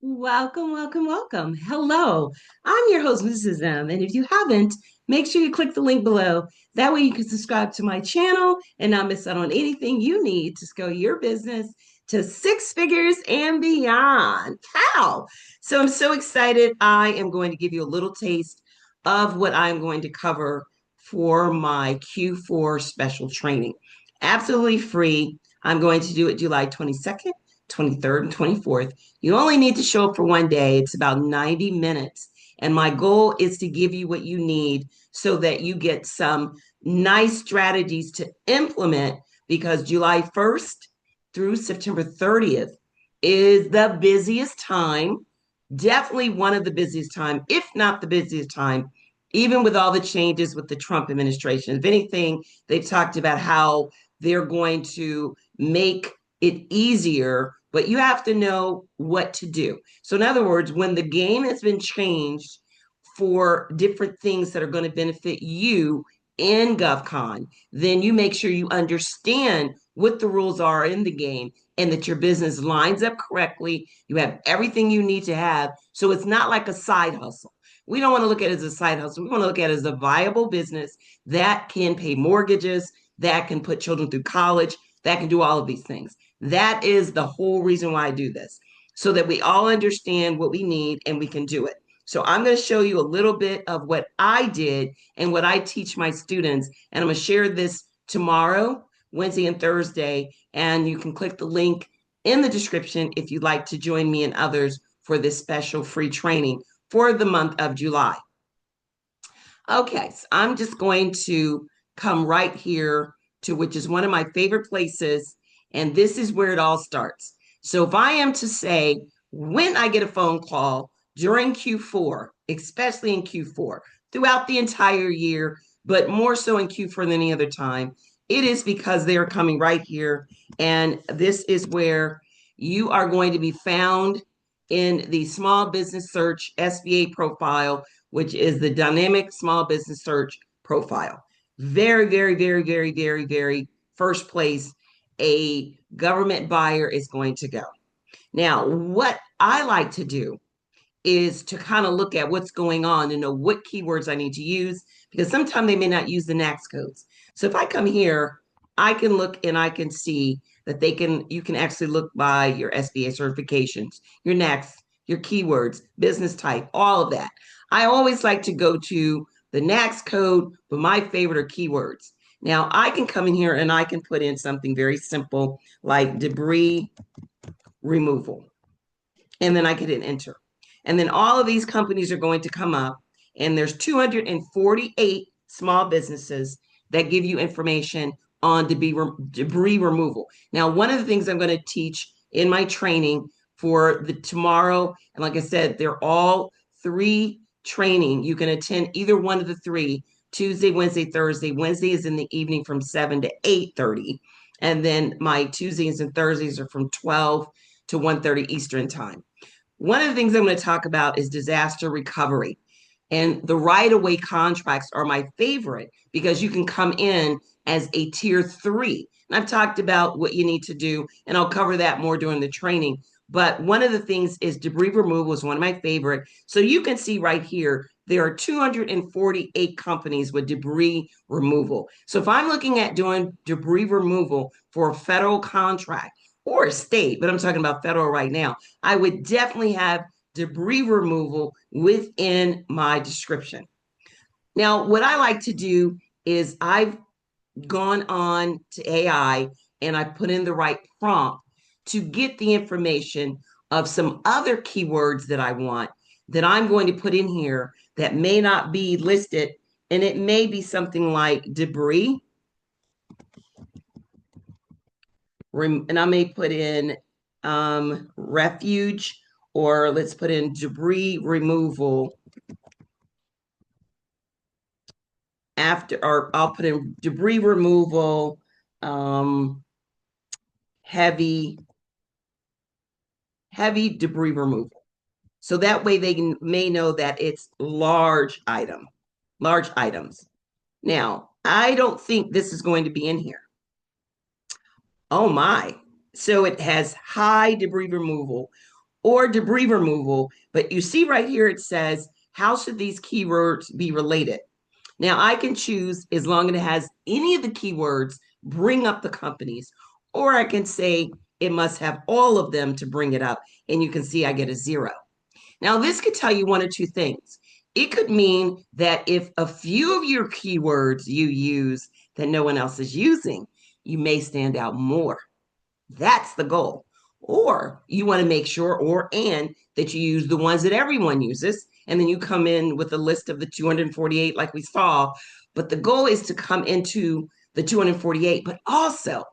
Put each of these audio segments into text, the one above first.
Welcome, welcome, welcome. Hello, I'm your host, Mrs. M. And if you haven't, make sure you click the link below. That way you can subscribe to my channel and not miss out on anything you need to scale your business to six figures and beyond. How? So I'm so excited. I am going to give you a little taste of what I'm going to cover for my Q4 special training. Absolutely free. I'm going to do it July 22nd, 23rd, and 24th. You only need to show up for one day. It's about 90 minutes. And my goal is to give you what you need so that you get some nice strategies to implement because July 1st through September 30th is the busiest time, definitely one of the busiest time, if not the busiest time, even with all the changes with the Trump administration. If anything, they've talked about how they're going to make it easier, but you have to know what to do. So, in other words, when the game has been changed for different things that are going to benefit you in GovCon, then you make sure you understand what the rules are in the game and that your business lines up correctly. You have everything you need to have. So it's not like a side hustle. We don't want to look at it as a side hustle. We want to look at it as a viable business that can pay mortgages, that can put children through college, that can do all of these things. That is the whole reason why I do this, so that we all understand what we need and we can do it. So I'm going to show you a little bit of what I did and what I teach my students. And I'm going to share this tomorrow, Wednesday and Thursday. And you can click the link in the description if you'd like to join me and others for this special free training for the month of July. Okay, so I'm just going to come right here to which is one of my favorite places. And this is where it all starts. So if I am to say, when I get a phone call during Q4, especially in Q4, throughout the entire year, but more so in Q4 than any other time, it is because they are coming right here. And this is where you are going to be found in the Small Business Search SBA profile, which is the Dynamic Small Business Search profile. Very, very, very, very, very, very first place a government buyer is going to go. Now, what I like to do is to kind of look at what's going on and know what keywords I need to use because sometimes they may not use the NAICS codes. So if I come here, I can look and I can see that you can actually look by your SBA certifications, your NAICS, your keywords, business type, all of that. I always like to go to the NAICS code, but my favorite are keywords. Now I can come in here and I can put in something very simple like debris removal. And then I can hit enter. And then all of these companies are going to come up. And there's 248 small businesses that give you information on debris removal. Now, one of the things I'm going to teach in my training for the tomorrow, and like I said, they're all three training. You can attend either one of the three, Tuesday, Wednesday, Thursday. Wednesday is in the evening from 7 to 8:30. And then my Tuesdays and Thursdays are from 12 to 1:30 Eastern time. One of the things I'm going to talk about is disaster recovery. And the right of way contracts are my favorite because you can come in as a tier 3. And I've talked about what you need to do, and I'll cover that more during the training. But one of the things is debris removal is one of my favorite. So you can see right here, there are 248 companies with debris removal. So if I'm looking at doing debris removal for a federal contract or a state, but I'm talking about federal right now, I would definitely have debris removal within my description. Now, what I like to do is I've gone on to AI and I put in the right prompt to get the information of some other keywords that I want that I'm going to put in here that may not be listed. And it may be something like debris. And I may put in refuge, or let's put in debris removal after, or I'll put in debris removal, heavy debris removal. So that way they may know that it's large items. Now, I don't think this is going to be in here. Oh my. So it has high debris removal or debris removal. But you see right here, it says, how should these keywords be related? Now I can choose as long as it has any of the keywords, bring up the companies, or I can say it must have all of them to bring it up. And you can see I get a 0. Now, this could tell you one or two things. It could mean that if a few of your keywords you use that no one else is using, you may stand out more. That's the goal. Or you want to make sure, that you use the ones that everyone uses. And then you come in with a list of the 248, like we saw. But the goal is to come into the 248, but also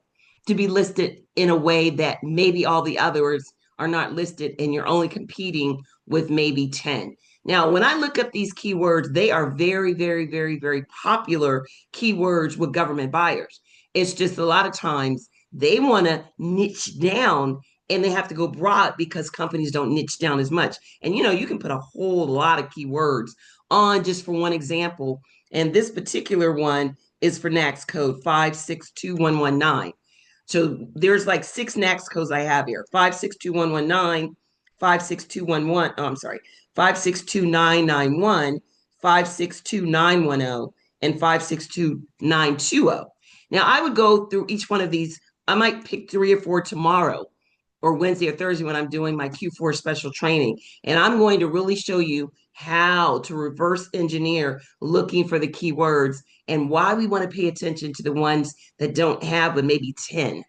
to be listed in a way that maybe all the others are not listed and you're only competing with maybe 10. Now, when I look up these keywords, they are very, very, very, very popular keywords with government buyers. It's just a lot of times they want to niche down and they have to go broad because companies don't niche down as much. And you can put a whole lot of keywords on just for one example. And this particular one is for NAICS code 562119. So there's like 6 NAICS codes I have here: 562119, 56211. Oh, I'm sorry, 562991, 562910, and 562920. Now I would go through each one of these. I might pick 3 or 4 tomorrow or Wednesday or Thursday when I'm doing my Q4 special training. And I'm going to really show you how to reverse engineer looking for the keywords and why we want to pay attention to the ones that don't have, but maybe 10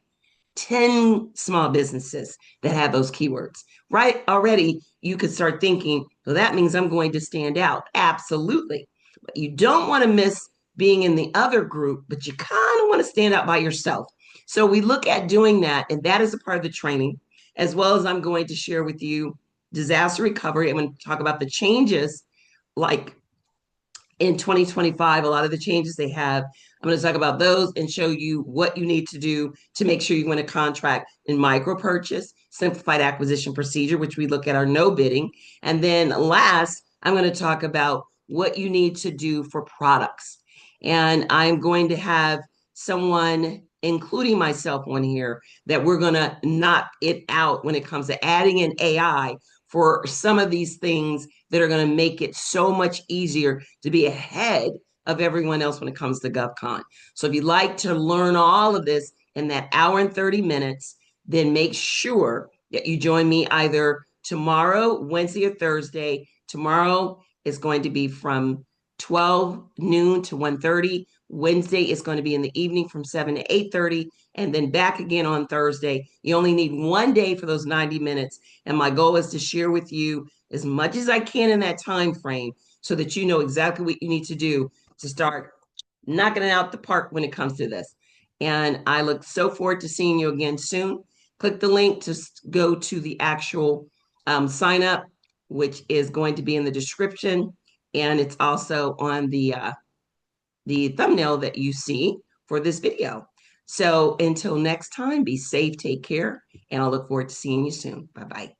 small businesses that have those keywords. Right? Already you could start thinking, well, that means I'm going to stand out. Absolutely. But you don't want to miss being in the other group, but you kind of want to stand out by yourself. So we look at doing that, and that is a part of the training, as well as I'm going to share with you disaster recovery. I'm going to talk about the changes, like in 2025, a lot of the changes they have. I'm going to talk about those and show you what you need to do to make sure you win a contract in micro purchase, simplified acquisition procedure, which we look at our no bidding. And then last, I'm going to talk about what you need to do for products. And I'm going to have someone, including myself, on here that we're going to knock it out when it comes to adding in AI for some of these things that are going to make it so much easier to be ahead of everyone else when it comes to GovCon. So if you'd like to learn all of this in that hour and 30 minutes, then make sure that you join me either tomorrow, Wednesday, or Thursday. Tomorrow is going to be from 12 noon to 1:30. Wednesday is going to be in the evening from 7 to 8:30, and then back again on Thursday. You only need one day for those 90 minutes. And my goal is to share with you as much as I can in that time frame so that you know exactly what you need to do to start knocking it out the park when it comes to this. And I look so forward to seeing you again soon. Click the link to go to the actual sign up, which is going to be in the description. And it's also on the thumbnail that you see for this video. So until next time, be safe, take care, and I'll look forward to seeing you soon. Bye-bye.